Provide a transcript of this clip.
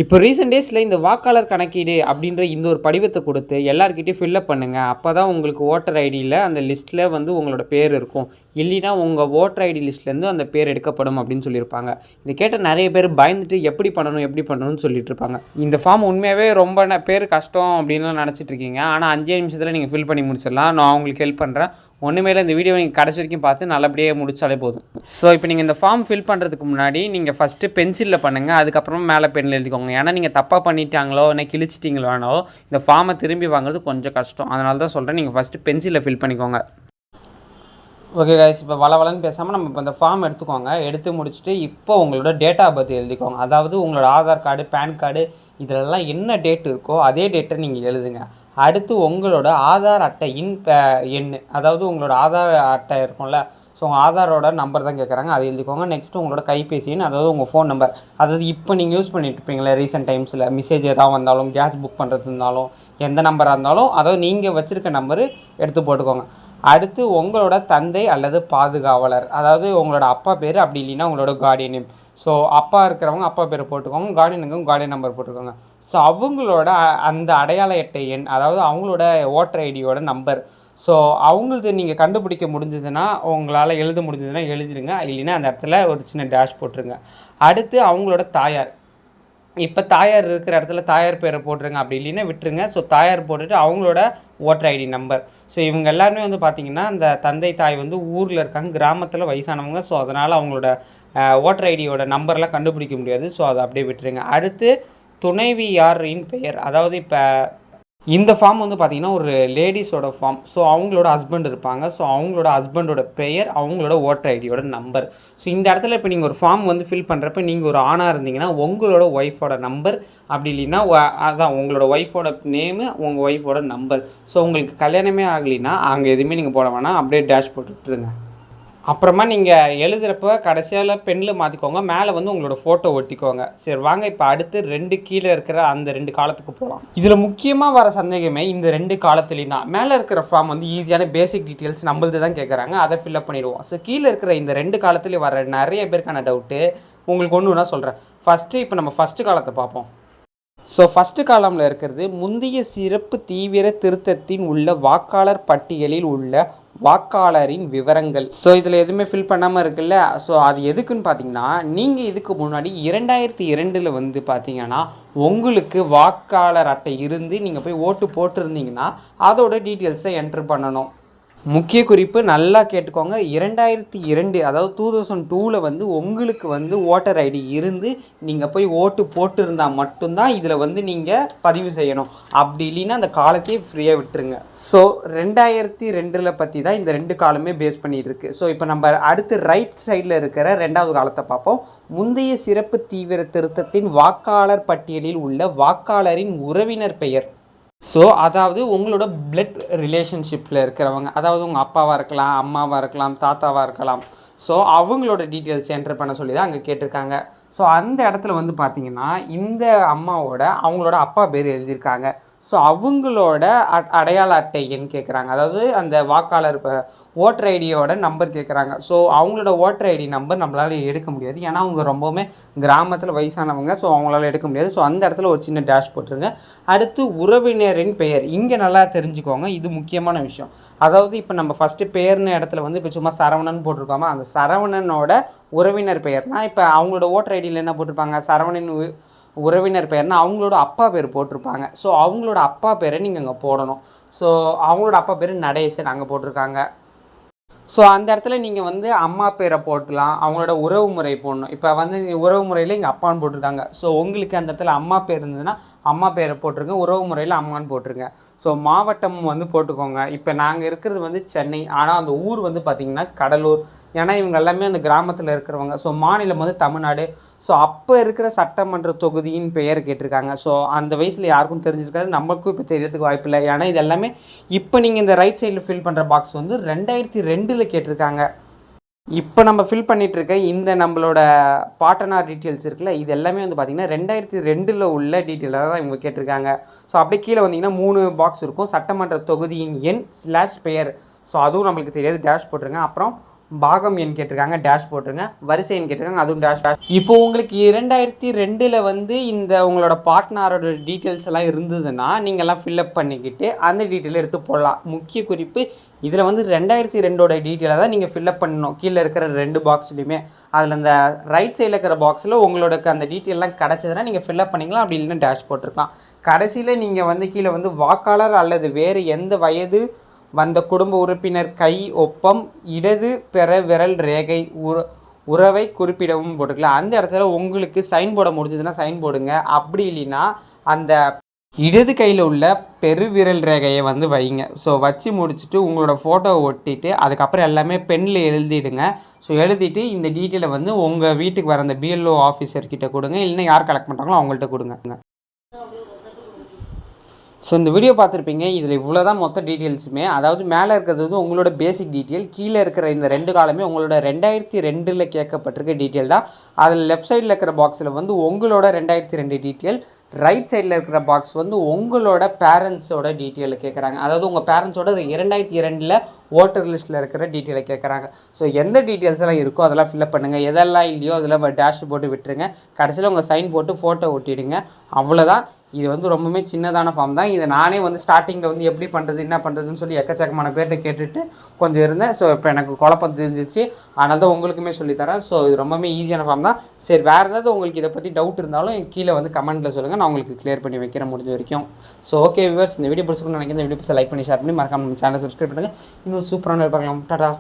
இப்போ ரீசெண்ட் டேஸில் இந்த வாக்காளர் கணக்கீடு அப்படின்ற இந்த ஒரு படிவத்தை கொடுத்து எல்லாருக்கிட்டையும் ஃபில்லப் பண்ணுங்கள். அப்போ தான் உங்களுக்கு ஓட்டர் ஐடியில் அந்த லிஸ்ட்டில் வந்து உங்களோட பேர் இருக்கும். இல்லைனா உங்கள் ஓட்டர் ஐடி லிஸ்ட்லேருந்து அந்த பேர் எடுக்கப்படும் அப்படின்னு சொல்லியிருப்பாங்க. இதை கேட்ட நிறைய பேர் பயந்துட்டு எப்படி பண்ணணும்னு சொல்லிட்டு இருப்பாங்க. இந்த ஃபார்ம் உண்மையாகவே ரொம்ப பேர் கஷ்டம் அப்படின்னு நினச்சிட்டு இருக்கீங்க. ஆனால் 5 நிமிஷத்தில் நீங்கள் ஃபில் பண்ணி முடிச்சிடலாம். நான் உங்களுக்கு ஹெல்ப் பண்ணுறேன். ஒன்றுமே இல்லை, இந்த வீடியோ நீங்கள் கடைசி வரைக்கும் பார்த்து நல்லபடியாக முடிச்சாலே போதும். ஸோ இப்போ நீங்கள் இந்த ஃபார்ம் ஃபில் பண்ணுறதுக்கு முன்னாடி நீங்கள் ஃபஸ்ட்டு பென்சிலில் பண்ணுங்கள், அதுக்கப்புறமா மேலே பெண்ணில் எழுதிக்கோங்க. ஏன்னா நீங்கள் தப்பாக பண்ணிட்டாங்களோ இல்லை கிழிச்சிட்டிங்களோ இந்த ஃபார்மை திரும்பி வாங்குறது கொஞ்சம் கஷ்டம். அதனால தான் சொல்கிறேன், நீங்கள் ஃபஸ்ட்டு பென்சிலில் ஃபில் பண்ணிக்கோங்க. ஓகே கைஸ், இப்போ வளவலன்னு பேசாமல் நம்ம இப்போ இந்த ஃபார்ம் எடுத்துக்கோங்க. எடுத்து முடிச்சுட்டு இப்போ உங்களோட டேட் ஆஃப் பர்த் எழுதிக்கோங்க. அதாவது உங்களோட ஆதார் கார்டு, பேன் கார்டு இதிலெல்லாம் என்ன டேட் இருக்கோ அதே டேட்டை நீங்கள் எழுதுங்க. அடுத்து உங்களோட ஆதார் அட்டையின் எண், அதாவது உங்களோட ஆதார் அட்டை இருக்கும்ல, ஸோ உங்கள் ஆதாரோட நம்பர் தான் கேட்குறாங்க, அதை எழுதிக்கோங்க. நெக்ஸ்ட்டு உங்களோட கைபேசி எண், அதாவது உங்கள் ஃபோன் நம்பர். அதாவது இப்போ நீங்கள் யூஸ் பண்ணிட்டு இருப்பீங்களே ரீசெண்ட் டைம்ஸில் மெசேஜ் எதாவது வந்தாலும், கேஸ் புக் பண்ணுறது இருந்தாலும், எந்த நம்பராக இருந்தாலும் அதாவது நீங்கள் வச்சுருக்க நம்பரு எடுத்து போட்டுக்கோங்க. அடுத்து உங்களோட தந்தை அல்லது பாதுகாவலர், அதாவது உங்களோட அப்பா பேர், அப்படி இல்லைன்னா உங்களோட கார்டியன் நேம். ஸோ அப்பா இருக்கிறவங்க அப்பா பேரை போட்டுக்கோங்க, கார்டியனுக்கு கார்டியன் நம்பர் போட்டுக்கோங்க. ஸோ அவங்களோட அந்த அடையாள அட்டை எண், அதாவது அவங்களோட ஓட்டர் ஐடியோட நம்பர். ஸோ அவங்களது நீங்கள் கண்டுபிடிக்க முடிஞ்சதுன்னா, உங்களால் எழுத முடிஞ்சதுன்னா எழுதிடுங்க, இல்லைன்னா அந்த இடத்துல ஒரு சின்ன டேஷ் போட்டுருங்க. அடுத்து அவங்களோட தாயார், இப்போ தாயார் இருக்கிற இடத்துல தாயார் பேரை போட்டுருங்க, அப்படி இல்லைன்னா விட்டுருங்க. ஸோ தாயார் போட்டுட்டு அவங்களோட ஓட்டர் ஐடி நம்பர். ஸோ இவங்க எல்லாருமே வந்து பார்த்திங்கன்னா இந்த தந்தை தாய் வந்து ஊரில் இருக்காங்க, கிராமத்தில் வயசானவங்க. ஸோ அதனால் அவங்களோட ஓட்டர் ஐடியோட நம்பர்லாம் கண்டுபிடிக்க முடியாது. ஸோ அதை அப்படியே விட்டுருங்க. அடுத்து துணைவியாரின் பெயர், அதாவது இப்போ இந்த ஃபார்ம் வந்து பார்த்திங்கன்னா ஒரு லேடிஸோட ஃபார்ம். ஸோ அவங்களோட ஹஸ்பண்ட் இருப்பாங்க. ஸோ அவங்களோட ஹஸ்பண்டோட பெயர், அவங்களோட ஓட்டர் ஐடியோட நம்பர். ஸோ இந்த இடத்துல இப்போ நீங்கள் ஒரு ஃபார்ம் வந்து ஃபில் பண்ணுறப்ப நீங்கள் ஒரு ஆணாக இருந்தீங்கன்னா உங்களோட ஒய்ஃபோட நம்பர், அப்படி இல்லைன்னா அதான் உங்களோட ஒய்ஃபோட நேமு, உங்கள் ஒய்ஃபோட நம்பர். ஸோ உங்களுக்கு கல்யாணமே ஆகலைன்னா அங்கே எதுவுமே நீங்கள் போட வேணாம், அப்படியே டேஷ் போட்டுருங்க. அப்புறமா நீங்கள் எழுதுகிறப்ப கடைசியால் பெண்ணில் மாற்றிக்கோங்க, மேலே வந்து உங்களோட ஃபோட்டோ ஒட்டிக்கோங்க. சரி வாங்க, இப்போ அடுத்து 2 கீழே இருக்கிற அந்த 2 காலத்துக்கு போகலாம். இதில் முக்கியமாக வர சந்தேகமே இந்த 2 காலத்துலேயும் தான். மேலே இருக்கிற ஃபார்ம் வந்து ஈஸியான பேசிக் டீட்டெயில்ஸ் நம்மளது தான் கேட்குறாங்க, அதை ஃபில்அப் பண்ணிடுவோம். ஸோ கீழே இருக்கிற இந்த 2 காலத்துலேயும் வர நிறைய பேருக்கான டவுட்டு உங்களுக்கு ஒன்று நான் சொல்கிறேன். ஃபஸ்ட்டு இப்போ நம்ம ஃபஸ்ட்டு காலத்தை பார்ப்போம். ஸோ ஃபஸ்ட்டு காலமில் இருக்கிறது முந்தைய சிறப்பு தீவிர திருத்தத்தின் உள்ள வாக்காளர் பட்டியலில் உள்ள வாக்காளரின் விவரங்கள். ஸோ இதில் எதுவுமே ஃபில் பண்ணாமல் இருக்குல்ல. ஸோ அது எதுக்குன்னு பார்த்தீங்கன்னா, நீங்கள் இதுக்கு முன்னாடி 2002 வந்து பார்த்தீங்கன்னா உங்களுக்கு வாக்காளர் அட்டை இருந்து நீங்கள் போய் ஓட்டு போட்டிருந்தீங்கன்னா அதோட டீட்டெயில்ஸை என்ட்ரு பண்ணணும். முக்கிய குறிப்பு நல்லா கேட்டுக்கோங்க, 2002 அதாவது 2002 வந்து உங்களுக்கு வந்து ஓட்டர் ஐடி இருந்து நீங்கள் போய் ஓட்டு போட்டிருந்தால் மட்டும்தான் இதில் வந்து நீங்கள் பதிவு செய்யணும். அப்படி இல்லைன்னா அந்த காலத்தையே ஃப்ரீயாக விட்டுருங்க. ஸோ 2002 பற்றி தான் இந்த 2 காலமே பேஸ் பண்ணிகிட்டு இருக்குது. ஸோ இப்போ நம்ம அடுத்து ரைட் சைடில் இருக்கிற 2வது காலத்தை பார்ப்போம். முந்தைய சிறப்பு தீவிர திருத்தத்தின் வாக்காளர் பட்டியலில் உள்ள வாக்காளரின் உறவினர் பெயர். ஸோ அதாவது உங்களோட பிளட் ரிலேஷன்ஷிப்பில் இருக்கிறவங்க, அதாவது உங்கள் அப்பாவாக இருக்கலாம், அம்மாவாக இருக்கலாம், தாத்தாவாக இருக்கலாம். ஸோ அவங்களோட டீட்டெயில்ஸ் என்ட்ரு பண்ண சொல்லி தான் அங்கே கேட்டிருக்காங்க. ஸோ அந்த இடத்துல வந்து பார்த்திங்கன்னா இந்த அம்மாவோட அவங்களோட அப்பா பேர் எழுதியிருக்காங்க. ஸோ அவங்களோட அடையாள அட்டை எண் கேட்குறாங்க, அதாவது அந்த வாக்காளர் ஓட்டர் ஐடியோட நம்பர் கேட்குறாங்க. ஸோ அவங்களோட ஓட்டர் ஐடி நம்பர் நம்மளால் எடுக்க முடியாது, ஏன்னா அவங்க ரொம்பவுமே கிராமத்தில் வயசானவங்க. ஸோ அவங்களால எடுக்க முடியாது. ஸோ அந்த இடத்துல ஒரு சின்ன டேஷ் போட்டுருங்க. அடுத்து உறவினரின் பெயர், இங்கே நல்லா தெரிஞ்சுக்கோங்க, இது முக்கியமான விஷயம். அதாவது இப்போ நம்ம ஃபஸ்ட்டு பேர்னு இடத்துல வந்து இப்போ சும்மா சரவணன் போட்டிருக்கோமா, அந்த சரவணனோட உறவினர் பெயர்னால் இப்போ அவங்களோட ஓட்டர் ஐடியில் என்ன போட்டிருப்பாங்க, சரவணன் உறவினர் பெயர்னால் அவங்களோட அப்பா பேர் போட்டிருப்பாங்க. ஸோ அவங்களோட அப்பா பேரை நீங்கள் அங்கே போடணும். ஸோ அவங்களோட அப்பா பேர் நடேசன் அங்கே போட்டிருக்காங்க. ஸோ அந்த இடத்துல நீங்கள் வந்து அம்மா பேரை போட்டுக்கலாம், அவங்களோட உறவு முறை போடணும். இப்போ வந்து உறவு முறையில் இங்கே அப்பான்னு போட்டிருக்காங்க. ஸோ உங்களுக்கு அந்த இடத்துல அம்மா பேர் இருந்ததுன்னா அம்மா பேரை போட்டிருங்க, உறவு முறையில் அம்மான்னு போட்டிருங்க. ஸோ மாவட்டம் வந்து போட்டுக்கோங்க. இப்போ நாங்கள் இருக்கிறது வந்து சென்னை, ஆனால் அந்த ஊர் வந்து பார்த்திங்கன்னா கடலூர், ஏன்னா இவங்க எல்லாமே அந்த கிராமத்தில் இருக்கிறவங்க. ஸோ மாநிலம் வந்து தமிழ்நாடு. ஸோ அப்போ இருக்கிற சட்டமன்ற தொகுதியின் பெயர் கேட்டிருக்காங்க. ஸோ அந்த வயசில் யாருக்கும் தெரிஞ்சிருக்காது, நம்மளுக்கும் இப்போ தெரியறதுக்கு வாய்ப்பு இல்லை. ஏன்னா இது எல்லாமே இப்போ நீங்கள் இந்த ரைட் சைடில் ஃபில் பண்ணுற பாக்ஸ் வந்து 2002 கேட்டிருக்காங்க. இப்போ நம்ம ஃபில் பண்ணிகிட்ருக்க இந்த நம்மளோட பாட்டனார் டீட்டெயில்ஸ் இருக்குல்ல, இது எல்லாமே வந்து பார்த்திங்கன்னா 2002 உள்ள டீட்டெயிலாக தான் இவங்க கேட்டிருக்காங்க. ஸோ அப்படியே கீழே வந்திங்கன்னா 3 பாக்ஸ் இருக்கும், சட்டமன்ற தொகுதியின் எண் /பெயர். ஸோ அதுவும் நம்மளுக்கு தெரியாது, டேஷ் போட்டுருங்க. அப்புறம் பாகம் எண் கேட்டிருக்காங்க, டேஷ் போட்டுருங்க. வரிசை எண் கேட்டிருக்காங்க, அதுவும் டேஷ். இப்போ உங்களுக்கு 2002 வந்து இந்த உங்களோட பார்ட்னரோட டீட்டெயில்ஸ் எல்லாம் இருந்ததுன்னா நீங்கள்லாம் ஃபில்அப் பண்ணிக்கிட்டு அந்த டீட்டெயில் எடுத்து போடலாம். முக்கிய குறிப்பு, இதில் வந்து 2002ஓட டீட்டெயிலை தான் நீங்கள் ஃபில்அப் பண்ணணும். கீழே இருக்கிற 2 பாக்ஸ்லையுமே அதில் அந்த ரைட் சைடில் இருக்கிற பாக்ஸில் உங்களோட அந்த டீட்டெயிலெலாம் கிடச்சதுன்னா நீங்கள் ஃபில்அப் பண்ணிக்கலாம். அப்படி இல்லைன்னா டேஷ் போட்டிருக்கலாம். கடைசியில் நீங்கள் வந்து கீழே வந்து வாக்காளர் அல்லது வேறு எந்த வயது வந்த குடும்ப உறுப்பினர் கை ஒப்பம் இடது பெற விரல் ரேகை உறவை குறிப்பிடவும் போட்டுக்கலாம். அந்த இடத்துல உங்களுக்கு சைன் போட முடிஞ்சதுன்னா சைன் போடுங்க. அப்படி இல்லைன்னா அந்த இடது கையில் உள்ள பெருவிரல் ரேகையை வந்து வைங்க. ஸோ வச்சு முடிச்சுட்டு உங்களோட ஃபோட்டோவை ஒட்டிட்டு அதுக்கப்புறம் எல்லாமே பெண்ணில் எழுதிடுங்க. ஸோ எழுதிட்டு இந்த டீட்டெயிலை வந்து உங்கள் வீட்டுக்கு வர அந்த பிஎல்ஓ ஆஃபீஸர்கிட்ட கொடுங்க. இல்லைன்னா யார் கலெக்ட் பண்ணுறாங்களோ அவங்கள்ட்ட கொடுங்க. ஸோ இந்த வீடியோ பார்த்துருப்பீங்க. இதில் இவ்வளோ தான் மொத்த டீட்டெயில்ஸுமே. அதாவது மேலே இருக்கிறது வந்து உங்களோட பேசிக் டீட்டெயில், கீழே இருக்கிற இந்த 2 காலமே உங்களோட 2002 கேட்கப்பட்டிருக்க டீட்டெயில் தான். அதில் லெஃப்ட் சைடில் இருக்கிற பாக்ஸில் வந்து உங்களோட 2002 டீட்டெயில், ரைட் சைடில் இருக்கிற பாக்ஸ் வந்து உங்களோட பேரண்ட்ஸோட டீட்டெயிலை கேட்குறாங்க. அதாவது உங்கள் பேரண்ட்ஸோட 2002 ஓட்டர் லிஸ்ட்டில் இருக்கிற டீட்டெயிலை கேட்குறாங்க. ஸோ எந்த டீட்டெயில்ஸ் எல்லாம் இருக்கோ அதெல்லாம் ஃபில்அப் பண்ணுங்கள். எதெல்லாம் இல்லையோ அதில் டேஷ் போட்டு விட்டுருங்க. கடைசியில் உங்கள் சைன் போட்டு ஃபோட்டோ ஒட்டிடுங்க. அவ்வளோதான். இது வந்து ரொம்பவுமே சின்னதான ஃபார்ம் தான். இதை நானே வந்து ஸ்டார்டிங்கில் வந்து எப்படி பண்ணுறது என்ன பண்ணுறதுன்னு சொல்லி எக்கச்சக்கமான பேர்கிட்ட கேட்டுட்டு கொஞ்சம் இருந்தேன். ஸோ இப்போ எனக்கு குழப்பம் தெரிஞ்சிச்சு. அதனால தான் உங்களுக்குமே சொல்லித்தரேன். ஸோ இது ரொம்பவே ஈஸியான ஃபார்ம் தான். சரி, வேறு ஏதாவது உங்களுக்கு இதை பற்றி டவுட் இருந்தாலும் கீழே வந்து கமெண்ட்டில் சொல்லுங்கள். நான் உங்களுக்கு கிளியர் பண்ணி வைக்கிறேன் முடிஞ்ச வரைக்கும். ஸோ ஓகே வியூவர்ஸ், இந்த வீடியோ பிடிச்சிக்கணும்னு நினைக்கிறேன். இந்த வீடியோ லைக் பண்ணி ஷேர் பண்ணி மறக்காம நம்ம சேனலை சப்ஸ்கிரைப் பண்ணுங்கள். இன்னும் சூப்பரான பார்க்கலாம். டாடா.